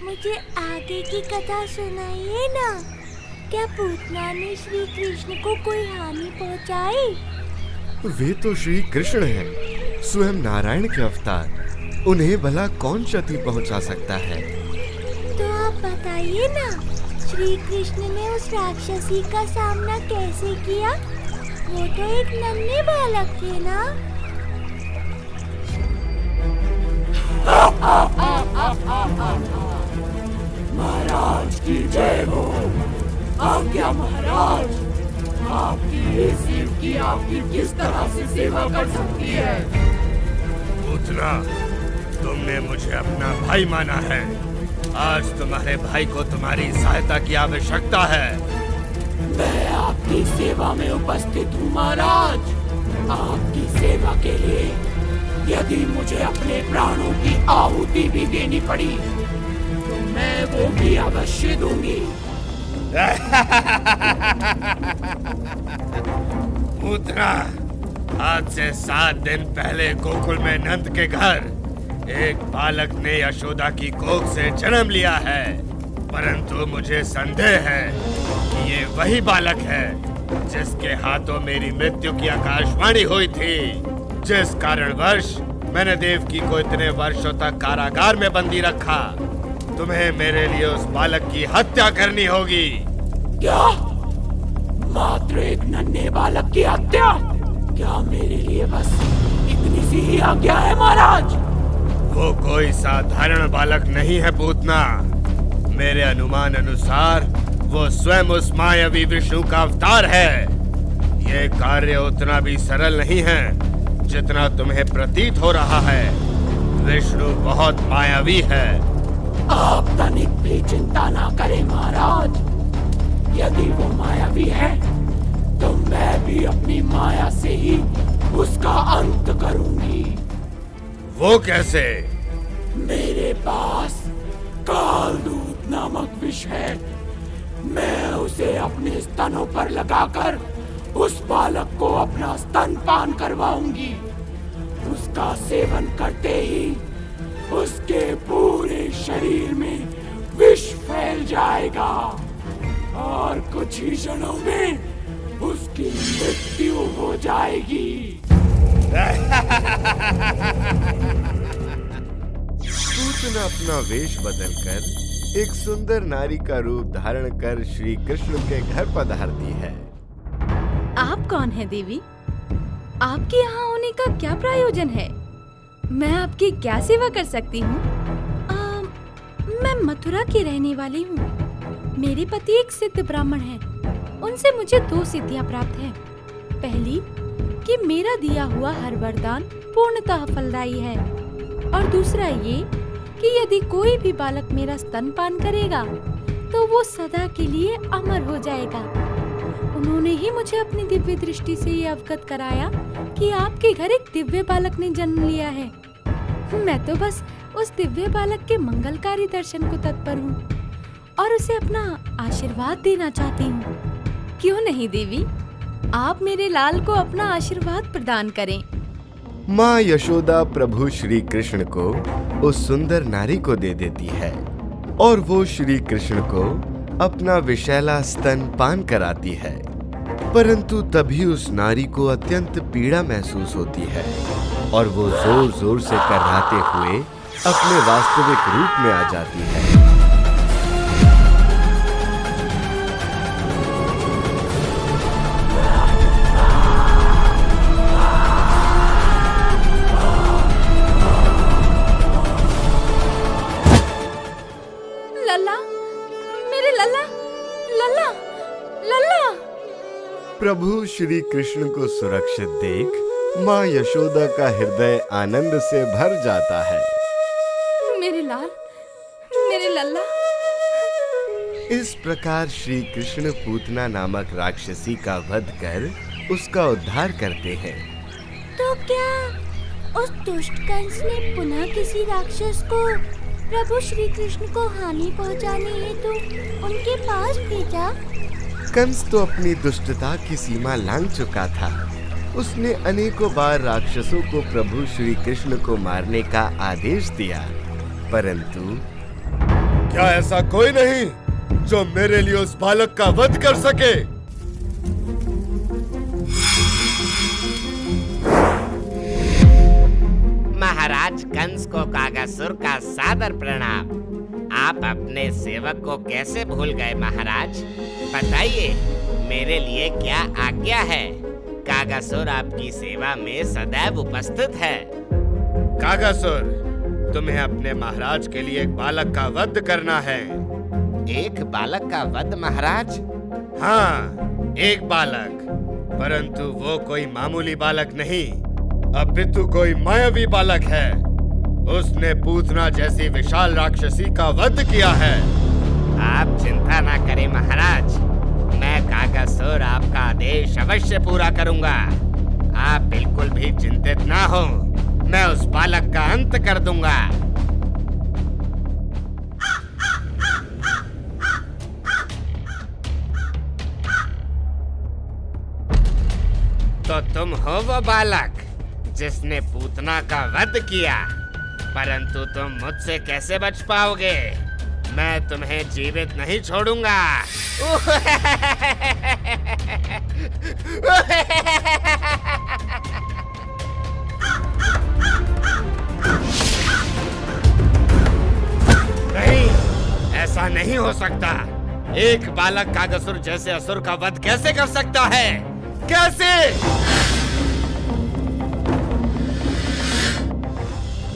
मुझे आगे की कथा सुनाइए ना। क्या पूतना ने श्री कृष्ण को कोई हानि पहुंचाई? वे तो श्री कृष्ण हैं, स्वयं नारायण के अवतार। उन्हें भला कौन क्षति पहुंचा सकता है? तो आप बताइए ना, श्री कृष्ण ने उस राक्षसी का सामना कैसे किया? वो तो एक नन्हे बालक थे ना। महाराज की जय हो। आज्ञा महाराज, आपकी सेवकी आपकी किस तरह से सेवा कर सकती है? पूतना, तुमने मुझे अपना भाई माना है। आज तुम्हारे भाई को तुम्हारी सहायता की आवश्यकता है। मैं आपकी सेवा में उपस्थित हूँ महाराज। आपकी सेवा के लिए यदि मुझे अपने प्राणों की आहुति भी देनी पड़ी तो मैं वो भी अवश्य दूंगी। पूतना, आज से 7 दिन पहले गोकुल में नंद के घर एक बालक ने यशोदा की कोख से जन्म लिया है, परंतु मुझे संदेह है कि ये वही बालक है जिसके हाथों मेरी मृत्यु की आकाशवाणी हुई थी, जिस कारणवश मैंने देवकी को इतने वर्षों तक कारागार में बंदी रखा। तुम्हें मेरे लिए उस बालक की हत्या करनी होगी। क्या? मात्र एक नन्हे बालक की हत्या? क्या मेरे लिए बस इतनी सी ही आज्ञा है महाराज? वो कोई साधारण बालक नहीं है पूतना। मेरे अनुमान अनुसार वो स्वयं उस मायावी विष्णु का अवतार है। ये कार्य उतना भी सरल नहीं है जितना तुम्हें प्रतीत हो रहा है। विष्णु बहुत मायावी है। आप तनिक भी चिंता ना करें महाराज। यदि वो मायावी है तो मैं भी अपनी माया से ही उसका अंत करूंगी। वो कैसे? मेरे पास कालदूत नामक विष है। मैं उसे अपने स्तनों पर लगाकर उस बालक को अपना स्तनपान करवाऊंगी। उसका सेवन करते ही उसके पूरे शरीर में विष फैल जाएगा और कुछ ही क्षणों में उसकी मृत्यु हो जाएगी। पूतना अपना वेश बदलकर एक सुंदर नारी का रूप धारण कर श्री कृष्ण के घर पधारती है। आप कौन है देवी? आपके यहाँ होने का क्या प्रयोजन है? मैं आपकी क्या सेवा कर सकती हूँ? मैं मथुरा की रहने वाली हूँ। मेरे पति एक सिद्ध ब्राह्मण हैं। उनसे मुझे 2 सिद्धियाँ प्राप्त हैं। पहली कि मेरा दिया हुआ हर वरदान पूर्णतः फलदायी है, और दूसरा ये कि यदि कोई भी बालक मेरा स्तनपान करेगा तो वो सदा के लिए अमर हो जाएगा। उन्होंने ही मुझे अपनी दिव्य दृष्टि से ये अवगत कराया कि आपके घर एक दिव्य बालक ने जन्म लिया है। मैं तो बस उस दिव्य बालक के मंगलकारी दर्शन को तत्पर हूँ और उसे अपना आशीर्वाद देना चाहती हूँ। क्यों नहीं देवी, आप मेरे लाल को अपना आशीर्वाद प्रदान करें। माँ यशोदा प्रभु श्री कृष्ण को उस सुंदर नारी को दे देती है और वो श्री कृष्ण को अपना विशैला स्तन पान कराती है। परंतु तभी उस नारी को अत्यंत पीड़ा महसूस होती है और वो जोर जोर से कर्राते हुए अपने वास्तविक रूप में आ जाती है। लल्ला, मेरे लल्ला, लल्ला, लल्ला। प्रभु श्री कृष्ण को सुरक्षित देख माँ यशोदा का हृदय आनंद से भर जाता है। मेरे लाल, मेरे लल्ला। इस प्रकार श्री कृष्ण पूतना नामक राक्षसी का वध कर उसका उद्धार करते हैं। तो क्या उस दुष्ट कंस ने पुनः किसी राक्षस को प्रभु श्री कृष्ण को हानि पहुंचाने हेतु उनके पास भेजा? कंस तो अपनी दुष्टता की सीमा लांघ चुका था। उसने अनेकों बार राक्षसों को प्रभु श्री कृष्ण को मारने का आदेश दिया, परंतु क्या ऐसा कोई नहीं जो मेरे लिए उस बालक का वध कर सके? महाराज कंस को कागासुर का सादर प्रणाम। आप अपने सेवक को कैसे भूल गए महाराज? बताइए, मेरे लिए क्या आज्ञा है? कागासुर आपकी सेवा में सदैव उपस्थित है। कागासुर, तुम्हें अपने महाराज के लिए एक बालक का वध करना है। एक बालक का वध महाराज? हाँ, एक बालक, परंतु वो कोई मामूली बालक नहीं, अपितु कोई मायावी बालक है। उसने पूतना जैसी विशाल राक्षसी का वध किया है। आप चिंता ना करें महाराज, मैं कागासुर आपका आदेश अवश्य पूरा करूंगा। आप बिल्कुल भी चिंतित ना हो, मैं उस बालक का अंत कर दूंगा। तो तुम हो वो बालक जिसने पूतना का वध किया, परंतु तुम मुझसे कैसे बच पाओगे? मैं तुम्हें जीवित नहीं छोड़ूंगा। नहीं, ऐसा नहीं हो सकता। एक बालक कागासुर जैसे असुर का वध कैसे कर सकता है? कैसे?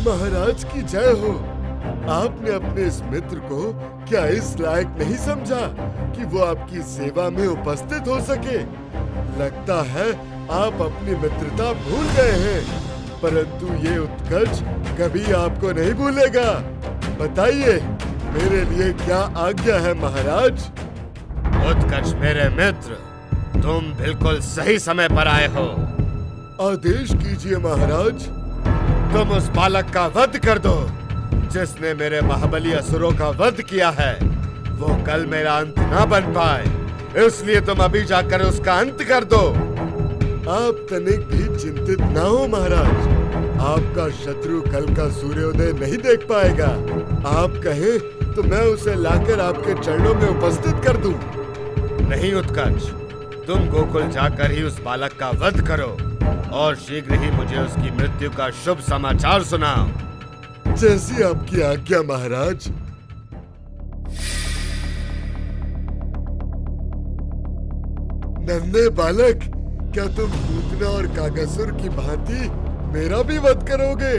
महाराज की जय हो। आपने अपने इस मित्र को क्या इस लायक नहीं समझा कि वो आपकी सेवा में उपस्थित हो सके? लगता है आप अपनी मित्रता भूल गए हैं, परंतु ये उत्कर्ष कभी आपको नहीं भूलेगा। बताइए, मेरे लिए क्या आज्ञा है महाराज? उत्कर्ष मेरे मित्र, तुम बिल्कुल सही समय पर आए हो। आदेश कीजिए महाराज। तुम उस बालक का वध कर दो जिसने मेरे महाबली असुरों का वध किया है। वो कल मेरा अंत ना बन पाए, इसलिए तुम अभी जाकर उसका अंत कर दो। आप तनिक भी चिंतित ना हो महाराज, आपका शत्रु कल का सूर्योदय नहीं देख पाएगा। आप कहें तो मैं उसे लाकर आपके चरणों में उपस्थित कर दूं। नहीं उत्कर्ष, तुम गोकुल जाकर ही उस बालक का वध करो और शीघ्र ही मुझे उसकी मृत्यु का शुभ समाचार सुनाओ। जैसी आपकी आज्ञा महाराज। नन्हे बालक, क्या तुम पूतना और कागासुर की भांति मेरा भी वध करोगे?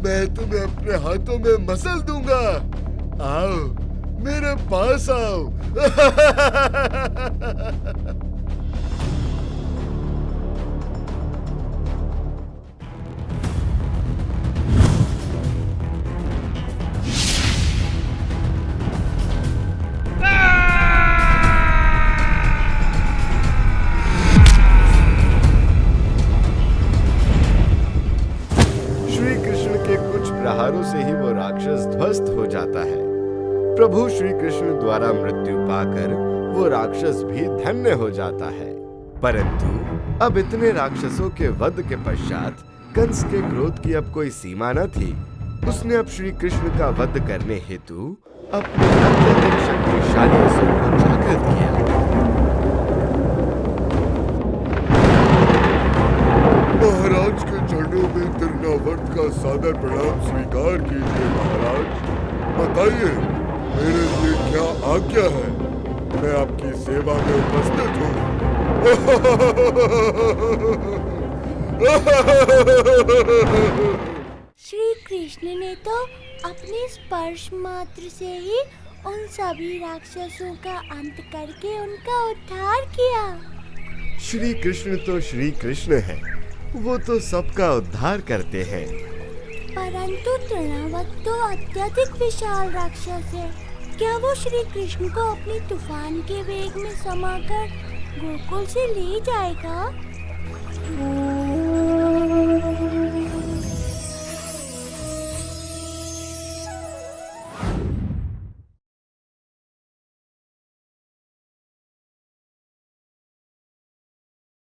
मैं तुम्हें अपने हाथों में मसल दूंगा। आओ, मेरे पास आओ। प्रहारों से ही वो राक्षस ध्वस्त हो जाता है। प्रभु श्री कृष्ण द्वारा मृत्यु पाकर वो राक्षस भी धन्य हो जाता है। परंतु अब इतने राक्षसों के वध के पश्चात कंस के क्रोध की अब कोई सीमा न थी। उसने अब श्री कृष्ण का वध करने हेतु अपने अत्यधिक शक्तिशाली असुर को जागृत किया। महाराज के चरणों में तृणावर्त का सादर प्रणाम स्वीकार कीजिए महाराज। बताइए, मेरे लिए क्या आज्ञा है? मैं आपकी सेवा में उपस्थित हूँ। श्री कृष्ण ने तो अपने स्पर्श मात्र से ही उन सभी राक्षसों का अंत करके उनका उद्धार किया। श्री कृष्ण तो श्री कृष्ण है, वो तो सबका उद्धार करते हैं। परंतु तृणावत तो अत्यधिक विशाल राक्षस है। क्या वो श्री कृष्ण को अपनी तूफान के वेग में समाकर गोकुल से ले जाएगा?